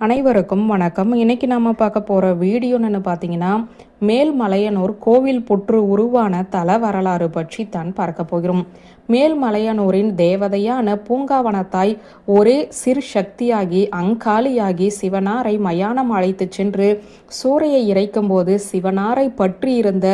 அனைவருக்கும் வணக்கம். இன்னைக்கு நம்ம பார்க்க போகிற வீடியோன்னு பார்த்தீங்கன்னா, மேல்மலையனூர் கோவில் புற்று உருவான தல வரலாறு பற்றி தான் பார்க்க போகிறோம். மேல்மலையனூரின் தேவதையான பூங்காவனத்தாய் ஒரே சிறு சக்தியாகி அங்காளியாகி சிவனாரை மயானம் அழைத்து சென்று சூறையை இறைக்கும் போது சிவனாரை பற்றி இருந்த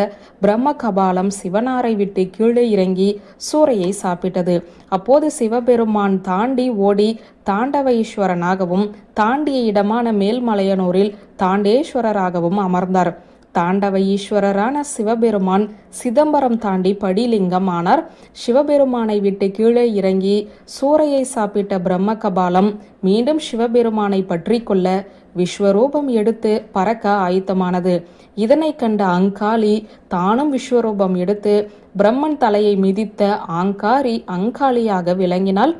பிரம்ம கபாலம் சிவனாரை விட்டு கீழே இறங்கி சூறையை சாப்பிட்டது. அப்போது சிவபெருமான் தாண்டி ஓடி தாண்டவ ஈஸ்வரனாகவும் தாண்டிய இடமான மேல்மலையனூரில் தாண்டேஸ்வரராகவும் அமர்ந்தார். தாண்டவ ஈஸ்வரரான சிவபெருமான் சிதம்பரம் தாண்டி படிலிங்கம் ஆனார். சிவபெருமானை விட்டு கீழே இறங்கி சூறையை சாப்பிட்ட பிரம்ம கபாலம் மீண்டும் சிவபெருமானை பற்றி கொள்ள விஸ்வரூபம் எடுத்து பறக்க ஆயத்தமானது. இதனை கண்ட அங்காளி தானும் விஸ்வரூபம் எடுத்து பிரம்மன் தலையை மிதித்த ஆங்காரி அங்காளியாக விளங்கினாள்.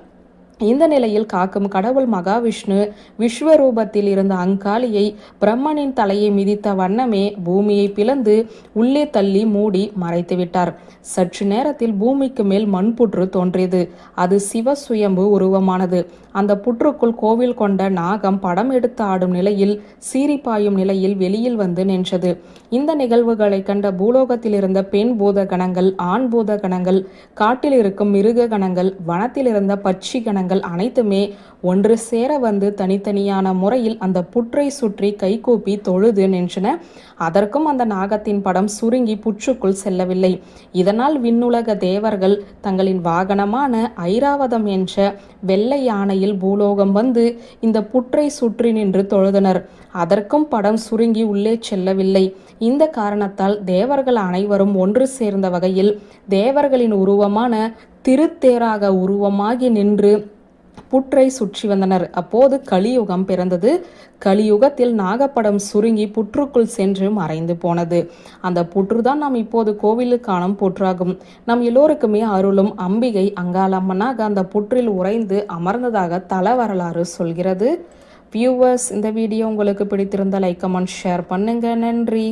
இந்த நிலையில் காக்கும் கடவுள் மகாவிஷ்ணு விஸ்வரூபத்தில் இருந்த அங்காளியை பிரம்மனின் தலையை மிதித்த வண்ணமே பூமியை பிளந்து உள்ளே தள்ளி மூடி மறைத்து விட்டார். சற்று நேரத்தில் பூமிக்கு மேல் மண்புற்று தோன்றியது. அது சிவ சுயம்பு உருவமானது. அந்த புற்றுக்குள் கோவில் கொண்ட நாகம் படம் எடுத்து ஆடும் நிலையில் சீரிப்பாயும் நிலையில் வெளியில் வந்து நின்றது. இந்த நிகழ்வுகளை கண்ட பூலோகத்தில் இருந்த பெண் பூத கணங்கள், ஆண் பூத கணங்கள், காட்டில் இருக்கும் மிருக கணங்கள், வனத்தில் இருந்த பட்சி கணங்கள் அனைத்துமே ஒன்று சேர வந்து தனித்தனியான முறையில் அந்த புற்றை சுற்றி கைகூப்பி தொழுது நின்றன. அதற்கும் அந்த நாகத்தின் படம் சுருங்கி புற்றுக்குள் செல்லவில்லை. இதனால் விண்ணுலக தேவர்கள் தங்களின் வாகனமான ஐராவதம் என்ற வெள்ளை யானையில் பூலோகம் வந்து இந்த புற்றை சுற்றி நின்று தொழுதனர். அதற்கும் படம் சுருங்கி உள்ளே செல்லவில்லை. இந்த காரணத்தால் தேவர்கள் அனைவரும் ஒன்று சேர்ந்த வகையில் தேவர்களின் உருவமான திருத்தேராக உருவமாகி நின்று புற்றை சுற்றி வந்தனர். அப்போது கலியுகம் பிறந்தது. கலியுகத்தில் நாகப்படம் சுருங்கி புற்றுக்குள் சென்று மறைந்து போனது. அந்த புற்றுதான் நாம் இப்போது கோவிலுக்கு காணும் புற்றாகும். நம் எல்லோருக்குமே அருளும் அம்பிகை அங்காளம்மனாக அந்த புற்றில் உறைந்து அமர்ந்ததாக தல வரலாறு சொல்கிறது. வியூவர்ஸ், இந்த வீடியோ உங்களுக்கு பிடித்திருந்தால் லைக், கமெண்ட், ஷேர் பண்ணுங்க. நன்றி.